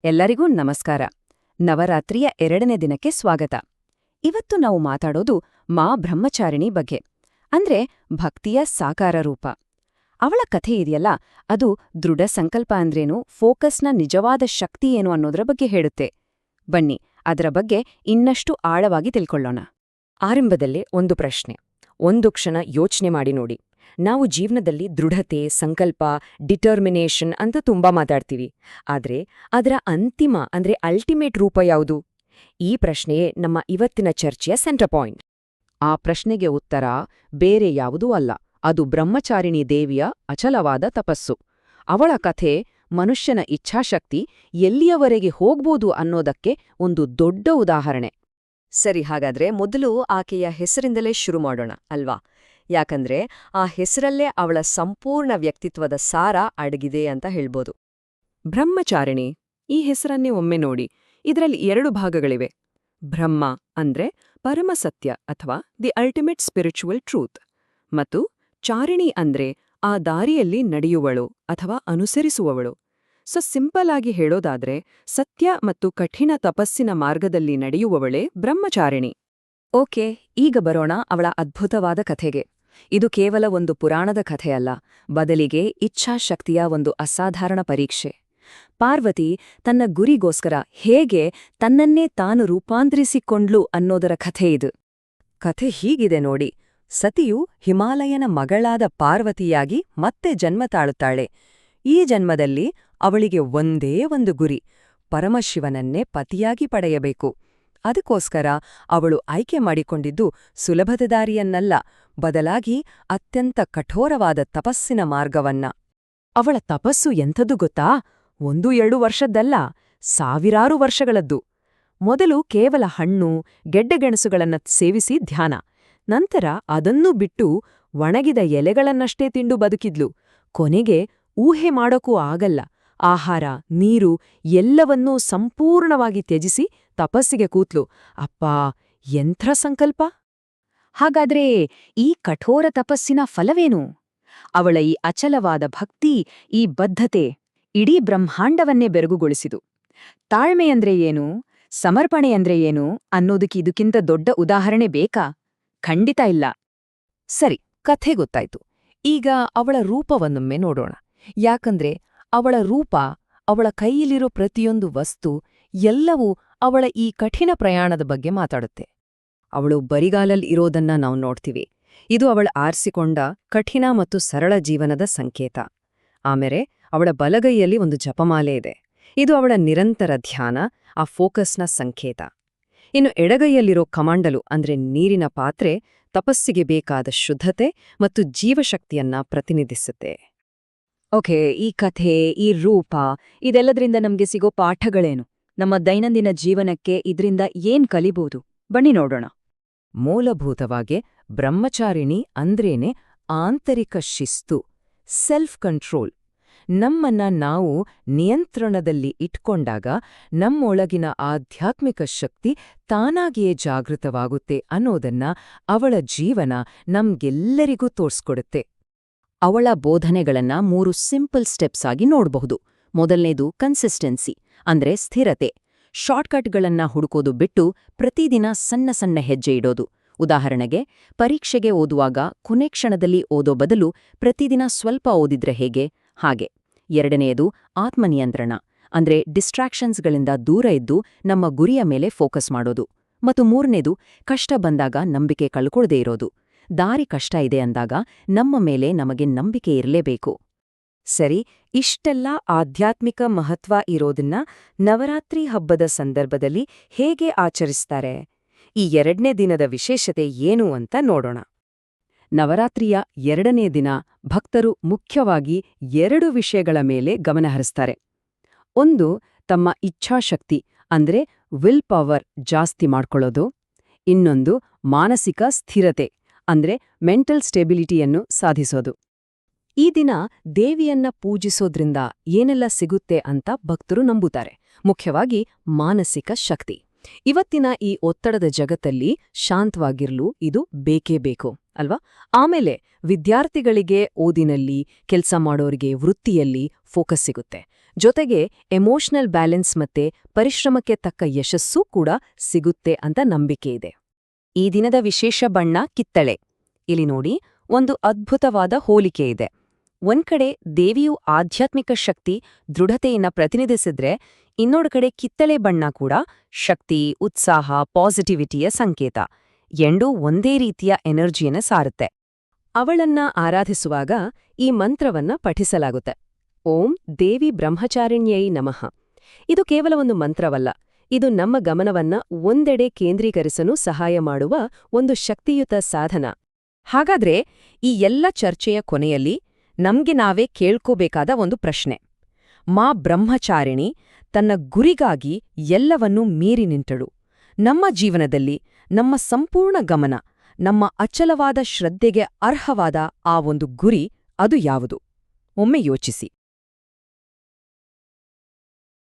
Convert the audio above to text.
ಎಲ್ಲರಿಗೂ ನಮಸ್ಕಾರ. ನವರಾತ್ರಿಯ 2ನೇ ದಿನಕ್ಕೆ ಸ್ವಾಗತ. ಇವತ್ತು ನಾವು ಮಾತಾಡೋದು ಮಾ ಬ್ರಹ್ಮಚಾರಿಣಿ ಬಗ್ಗೆ, ಅಂದ್ರೆ ಭಕ್ತಿಯ ಸಾಕಾರ ರೂಪ. ಅವಳ ಕಥೆ ಇದೆಯಲ್ಲ, ಅದು ದೃಢ ಸಂಕಲ್ಪ ಅಂದ್ರೇನು, ಫೋಕಸ್ನ ನಿಜವಾದ ಶಕ್ತಿ ಏನು ಅನ್ನೋದ್ರ ಬಗ್ಗೆ ಹೇಳುತ್ತೆ. ಬನ್ನಿ ಅದರ ಬಗ್ಗೆ ಇನ್ನಷ್ಟು ಆಳವಾಗಿ ತಿಳ್ಕೊಳ್ಳೋಣ. ಆರಂಭದಲ್ಲೇ ಒಂದು ಪ್ರಶ್ನೆ. ಒಂದು ಕ್ಷಣ ಯೋಚನೆ ಮಾಡಿ ನೋಡಿ. ನಾವು ಜೀವನದಲ್ಲಿ ದೃಢತೆ, ಸಂಕಲ್ಪ, ಡಿಟರ್ಮಿನೇಷನ್ ಅಂತ ತುಂಬಾ ಮಾತಾಡ್ತೀವಿ. ಆದ್ರೆ ಅದರ ಅಂತಿಮ ಅಂದ್ರೆ ಅಲ್ಟಿಮೇಟ್ ರೂಪ ಯಾವುದು? ಈ ಪ್ರಶ್ನೆಯೇ ನಮ್ಮ ಇವತ್ತಿನ ಚರ್ಚೆಯ ಸೆಂಟರ್ ಪಾಯಿಂಟ್. ಆ ಪ್ರಶ್ನೆಗೆ ಉತ್ತರ ಬೇರೆ ಯಾವುದೂ ಅಲ್ಲ, ಅದು ಬ್ರಹ್ಮಚಾರಿಣಿ ದೇವಿಯ ಅಚಲವಾದ ತಪಸ್ಸು. ಅವಳ ಕಥೆ ಮನುಷ್ಯನ ಇಚ್ಛಾಶಕ್ತಿ ಎಲ್ಲಿಯವರೆಗೆ ಹೋಗ್ಬೋದು ಅನ್ನೋದಕ್ಕೆ ಒಂದು ದೊಡ್ಡ ಉದಾಹರಣೆ. ಸರಿ, ಹಾಗಾದ್ರೆ ಮೊದಲು ಆಕೆಯ ಹೆಸರಿಂದಲೇ ಶುರು ಮಾಡೋಣ ಅಲ್ವಾ? ಯಾಕಂದ್ರೆ ಆ ಹೆಸರಲ್ಲೇ ಅವಳ ಸಂಪೂರ್ಣ ವ್ಯಕ್ತಿತ್ವದ ಸಾರ ಅಡಗಿದೆ ಅಂತ ಹೇಳ್ಬೋದು. ಬ್ರಹ್ಮಚಾರಿಣಿ ಈ ಹೆಸರನ್ನೇ ಒಮ್ಮೆ ನೋಡಿ. ಇದರಲ್ಲಿ 2 ಭಾಗಗಳಿವೆ. ಬ್ರಹ್ಮ ಅಂದ್ರೆ ಪರಮಸತ್ಯ ಅಥವಾ ದಿ ಅಲ್ಟಿಮೇಟ್ ಸ್ಪಿರಿಚುವಲ್ ಟ್ರೂತ್, ಮತ್ತು ಚಾರಿಣಿ ಅಂದ್ರೆ ಆ ದಾರಿಯಲ್ಲಿ ನಡೆಯುವಳು ಅಥವಾ ಅನುಸರಿಸುವವಳು. ಸಿಂಪಲ್ ಆಗಿ ಹೇಳೋದಾದ್ರೆ ಸತ್ಯ ಮತ್ತು ಕಠಿಣ ತಪಸ್ಸಿನ ಮಾರ್ಗದಲ್ಲಿ ನಡೆಯುವವಳೇ ಬ್ರಹ್ಮಚಾರಿಣಿ. ಓಕೆ, ಈಗ ಬರೋಣ ಅವಳ ಅದ್ಭುತವಾದ ಕಥೆಗೆ. ಇದು ಕೇವಲ ಒಂದು ಪುರಾಣದ ಕಥೆಯಲ್ಲ, ಬದಲಿಗೆ ಇಚ್ಛಾಶಕ್ತಿಯ ಒಂದು ಅಸಾಧಾರಣ ಪರೀಕ್ಷೆ. ಪಾರ್ವತಿ ತನ್ನ ಗುರಿಗೋಸ್ಕರ ಹೇಗೆ ತನ್ನನ್ನೇ ತಾನು ರೂಪಾಂತರಿಸಿಕೊಂಡ್ಲು ಅನ್ನೋದರ ಕಥೆ ಇದು. ಕಥೆ ಹೀಗಿದೆ ನೋಡಿ. ಸತಿಯು ಹಿಮಾಲಯನ ಮಗಳಾದ ಪಾರ್ವತಿಯಾಗಿ ಮತ್ತೆ ಜನ್ಮ ತಾಳುತ್ತಾಳೆ. ಈ ಜನ್ಮದಲ್ಲಿ ಅವಳಿಗೆ ಒಂದೇ ಒಂದು ಗುರಿ, ಪರಮಶಿವನನ್ನೇ ಪತಿಯಾಗಿ ಪಡೆಯಬೇಕು. ಅದಕ್ಕೋಸ್ಕರ ಅವಳು ಆಯ್ಕೆ ಮಾಡಿಕೊಂಡಿದ್ದು ಸುಲಭದ ದಾರಿಯನ್ನಲ್ಲ, ಬದಲಾಗಿ ಅತ್ಯಂತ ಕಠೋರವಾದ ತಪಸ್ಸಿನ ಮಾರ್ಗವನ್ನ. ಅವಳ ತಪಸ್ಸು ಎಂಥದ್ದು ಗೊತ್ತಾ? 1-2 ವರ್ಷದ್ದಲ್ಲ, ಸಾವಿರಾರು ವರ್ಷಗಳದ್ದು. ಮೊದಲು ಕೇವಲ ಹಣ್ಣು, ಗೆಡ್ಡೆಗೆಣಸುಗಳನ್ನ ಸೇವಿಸಿ ಧ್ಯಾನ. ನಂತರ ಅದನ್ನೂ ಬಿಟ್ಟು ಒಣಗಿದ ಎಲೆಗಳನ್ನಷ್ಟೇ ತಿಂದು ಬದುಕಿದ್ಲು. ಕೊನೆಗೆ ಊಹೆ ಮಾಡೋಕೂ ಆಗಲ್ಲ, ಆಹಾರ, ನೀರು ಎಲ್ಲವನ್ನೂ ಸಂಪೂರ್ಣವಾಗಿ ತ್ಯಜಿಸಿ ತಪಸ್ಸಿಗೆ ಕೂತ್ಲು. ಅಪ್ಪಾ, ಎಂಥ ಸಂಕಲ್ಪ! ಹಾಗಾದ್ರೆ ಈ ಕಠೋರ ತಪಸ್ಸಿನ ಫಲವೇನು? ಅವಳ ಈ ಅಚಲವಾದ ಭಕ್ತಿ, ಈ ಬದ್ಧತೆ ಇಡೀ ಬ್ರಹ್ಮಾಂಡವನ್ನೇ ಬೆರಗುಗೊಳಿಸಿತು. ತಾಳ್ಮೆಯಂದ್ರೆ ಏನು, ಸಮರ್ಪಣೆಯಂದ್ರೆ ಏನು ಅನ್ನೋದಕ್ಕೆ ಇದಕ್ಕಿಂತ ದೊಡ್ಡ ಉದಾಹರಣೆ ಬೇಕಾ? ಖಂಡಿತ ಇಲ್ಲ. ಸರಿ, ಕಥೆ ಗೊತ್ತಾಯ್ತು. ಈಗ ಅವಳ ರೂಪವನ್ನೊಮ್ಮೆ ನೋಡೋಣ. ಯಾಕಂದ್ರೆ ಅವಳ ರೂಪ, ಅವಳ ಕೈಯಲ್ಲಿರೋ ಪ್ರತಿಯೊಂದು ವಸ್ತು ಎಲ್ಲವೂ ಅವಳ ಈ ಕಠಿಣ ಪ್ರಯಾಣದ ಬಗ್ಗೆ ಮಾತಾಡುತ್ತೆ. ಅವಳು ಬರಿಗಾಲಲ್ಲಿ ಇರೋದನ್ನ ನಾವು ನೋಡ್ತೀವಿ. ಇದು ಅವಳು ಆರಿಸಿಕೊಂಡ ಕಠಿಣ ಮತ್ತು ಸರಳ ಜೀವನದ ಸಂಕೇತ. ಆಮೇಲೆ ಅವಳ ಬಲಗೈಯಲ್ಲಿ ಒಂದು ಜಪಮಾಲೆ ಇದೆ. ಇದು ಅವಳ ನಿರಂತರ ಧ್ಯಾನ, ಆ ಫೋಕಸ್ನ ಸಂಕೇತ. ಇನ್ನು ಎಡಗೈಯಲ್ಲಿರೋ ಕಮಾಂಡಲು ಅಂದ್ರೆ ನೀರಿನ ಪಾತ್ರೆ, ತಪಸ್ಸಿಗೆ ಬೇಕಾದ ಶುದ್ಧತೆ ಮತ್ತು ಜೀವಶಕ್ತಿಯನ್ನ ಪ್ರತಿನಿಧಿಸುತ್ತೆ. ಓಕೆ, ಈ ಕಥೆ, ಈ ರೂಪ, ಇದೆಲ್ಲದ್ರಿಂದ ನಮ್ಗೆ ಸಿಗೋ ಪಾಠಗಳೇನು? ನಮ್ಮ ದೈನಂದಿನ ಜೀವನಕ್ಕೆ ಇದರಿಂದ ಏನ್ ಕಲಿಬಹುದು? ಬನ್ನಿ ನೋಡೋಣ. ಮೂಲಭೂತವಾಗಿ ಬ್ರಹ್ಮಚಾರಿಣಿ ಅಂದ್ರೇನೆ ಆಂತರಿಕ ಶಿಸ್ತು, ಸೆಲ್ಫ್ ಕಂಟ್ರೋಲ್. ನಮ್ಮನ್ನ ನಾವು ನಿಯಂತ್ರಣದಲ್ಲಿ ಇಟ್ಕೊಂಡಾಗ ನಮ್ಮೊಳಗಿನ ಆಧ್ಯಾತ್ಮಿಕ ಶಕ್ತಿ ತಾನಾಗಿಯೇ ಜಾಗೃತವಾಗುತ್ತೆ ಅನ್ನೋದನ್ನ ಅವಳ ಜೀವನ ನಮ್ಗೆಲ್ಲರಿಗೂ ತೋರ್ಸ್ಕೊಡುತ್ತೆ. ಅವಳ ಬೋಧನೆಗಳನ್ನ 3 ಸಿಂಪಲ್ ಸ್ಟೆಪ್ಸ್ ಆಗಿ ನೋಡಬಹುದು. ಮೊದಲನೇದು ಕನ್ಸಿಸ್ಟೆನ್ಸಿ, ಅಂದ್ರೆ ಸ್ಥಿರತೆ. ಶಾರ್ಟ್ಕಟ್ಗಳನ್ನ ಹುಡುಕೋದು ಬಿಟ್ಟು ಪ್ರತಿದಿನ ಸಣ್ಣ ಸಣ್ಣ ಹೆಜ್ಜೆ ಇಡೋದು. ಉದಾಹರಣೆಗೆ, ಪರೀಕ್ಷೆಗೆ ಓದುವಾಗ ಕೊನೆ ಕ್ಷಣದಲ್ಲಿ ಓದೋ ಬದಲು ಪ್ರತಿದಿನ ಸ್ವಲ್ಪ ಓದಿದ್ರೆ ಹೇಗೆ, ಹಾಗೆ. ಎರಡನೆಯದು ಆತ್ಮನಿಯಂತ್ರಣ, ಅಂದ್ರೆ ಡಿಸ್ಟ್ರಾಕ್ಷನ್ಸ್ಗಳಿಂದ ದೂರ ಇದ್ದು ನಮ್ಮ ಗುರಿಯ ಮೇಲೆ ಫೋಕಸ್ ಮಾಡೋದು. ಮತ್ತು ಮೂರನೇದು, ಕಷ್ಟ ಬಂದಾಗ ನಂಬಿಕೆ ಕಳ್ಕೊಳ್ದೇ ಇರೋದು. ದಾರಿ ಕಷ್ಟ ಇದೆ ಅಂದಾಗ ನಮ್ಮ ಮೇಲೆ ನಮಗೆ ನಂಬಿಕೆ ಇರಲೇಬೇಕು. ಸರಿ, ಇಷ್ಟೆಲ್ಲ ಆಧ್ಯಾತ್ಮಿಕ ಮಹತ್ವ ಇರೋದನ್ನ ನವರಾತ್ರಿ ಹಬ್ಬದ ಸಂದರ್ಭದಲ್ಲಿ ಹೇಗೆ ಆಚರಿಸ್ತಾರೆ? ಈ 2ನೇ ದಿನದ ವಿಶೇಷತೆ ಏನು ಅಂತ ನೋಡೋಣ. ನವರಾತ್ರಿಯ 2ನೇ ದಿನ ಭಕ್ತರು ಮುಖ್ಯವಾಗಿ 2 ವಿಷಯಗಳ ಮೇಲೆ ಗಮನಹರಿಸ್ತಾರೆ. ಒಂದು, ತಮ್ಮ ಇಚ್ಛಾಶಕ್ತಿ ಅಂದ್ರೆ ವಿಲ್ ಪವರ್ ಜಾಸ್ತಿ ಮಾಡ್ಕೊಳ್ಳೋದು. ಇನ್ನೊಂದು, ಮಾನಸಿಕ ಸ್ಥಿರತೆ ಅಂದ್ರೆ ಮೆಂಟಲ್ ಸ್ಟೆಬಿಲಿಟಿಯನ್ನು ಸಾಧಿಸೋದು. ಈ ದಿನ ದೇವಿಯನ್ನ ಪೂಜಿಸೋದ್ರಿಂದ ಏನೆಲ್ಲ ಸಿಗುತ್ತೆ ಅಂತ ಭಕ್ತರು ನಂಬುತ್ತಾರೆ. ಮುಖ್ಯವಾಗಿ ಮಾನಸಿಕ ಶಕ್ತಿ. ಇವತ್ತಿನ ಈ ಒತ್ತಡದ ಜಗತ್ತಲ್ಲಿ ಶಾಂತವಾಗಿರ್ಲು ಇದು ಬೇಕೇ ಬೇಕು ಅಲ್ವಾ? ಆಮೇಲೆ ವಿದ್ಯಾರ್ಥಿಗಳಿಗೆ ಓದಿನಲ್ಲಿ, ಕೆಲ್ಸ ಮಾಡೋರಿಗೆ ವೃತ್ತಿಯಲ್ಲಿ ಫೋಕಸ್ ಸಿಗುತ್ತೆ. ಜೊತೆಗೆ ಎಮೋಷನಲ್ ಬ್ಯಾಲೆನ್ಸ್ ಮತ್ತೆ ಪರಿಶ್ರಮಕ್ಕೆ ತಕ್ಕ ಯಶಸ್ಸೂ ಕೂಡ ಸಿಗುತ್ತೆ ಅಂತ ನಂಬಿಕೆ ಇದೆ. ಈ ದಿನದ ವಿಶೇಷ ಬಣ್ಣ ಕಿತ್ತಳೆ. ಇಲ್ಲಿ ನೋಡಿ, ಒಂದು ಅದ್ಭುತವಾದ ಹೋಲಿಕೆ ಇದೆ. ಒಂದ್ಕಡೆ ದೇವಿಯು ಆಧ್ಯಾತ್ಮಿಕ ಶಕ್ತಿ, ದೃಢತೆಯನ್ನ ಪ್ರತಿನಿಧಿಸಿದ್ರೆ, ಇನ್ನೊಂದು ಕಡೆ ಕಿತ್ತಳೆ ಬಣ್ಣ ಕೂಡ ಶಕ್ತಿ, ಉತ್ಸಾಹ, ಪಾಸಿಟಿವಿಟಿಯ ಸಂಕೇತ. ಎಂಡೂ ಒಂದೇ ರೀತಿಯ ಎನರ್ಜಿಯನ್ನ ಸಾರುತ್ತೆ. ಅವಳನ್ನ ಆರಾಧಿಸುವಾಗ ಈ ಮಂತ್ರವನ್ನ ಪಠಿಸಲಾಗುತ್ತೆ. ಓಂ ದೇವಿ ಬ್ರಹ್ಮಚಾರಿಣ್ಯೈ ನಮಃ. ಇದು ಕೇವಲ ಒಂದು ಮಂತ್ರವಲ್ಲ, ಇದು ನಮ್ಮ ಗಮನವನ್ನ ಒಂದೆಡೆ ಕೇಂದ್ರೀಕರಿಸಲು ಸಹಾಯ ಮಾಡುವ ಒಂದು ಶಕ್ತಿಯುತ ಸಾಧನ. ಹಾಗಾದ್ರೆ ಈ ಎಲ್ಲ ಚರ್ಚೆಯ ಕೊನೆಯಲ್ಲಿ ನಮ್ಗೆ ನಾವೇ ಕೇಳ್ಕೋಬೇಕಾದ ಒಂದು ಪ್ರಶ್ನೆ. ಮಾ ಬ್ರಹ್ಮಚಾರಿಣಿ ತನ್ನ ಗುರಿಗಾಗಿ ಎಲ್ಲವನ್ನೂ ಮೀರಿ ನಿಂತಳು. ನಮ್ಮ ಜೀವನದಲ್ಲಿ ನಮ್ಮ ಸಂಪೂರ್ಣ ಗಮನ, ನಮ್ಮ ಅಚಲವಾದ ಶ್ರದ್ಧೆಗೆ ಅರ್ಹವಾದ ಆ ಒಂದು ಗುರಿ ಅದು ಯಾವುದು? ಒಮ್ಮೆ ಯೋಚಿಸಿ.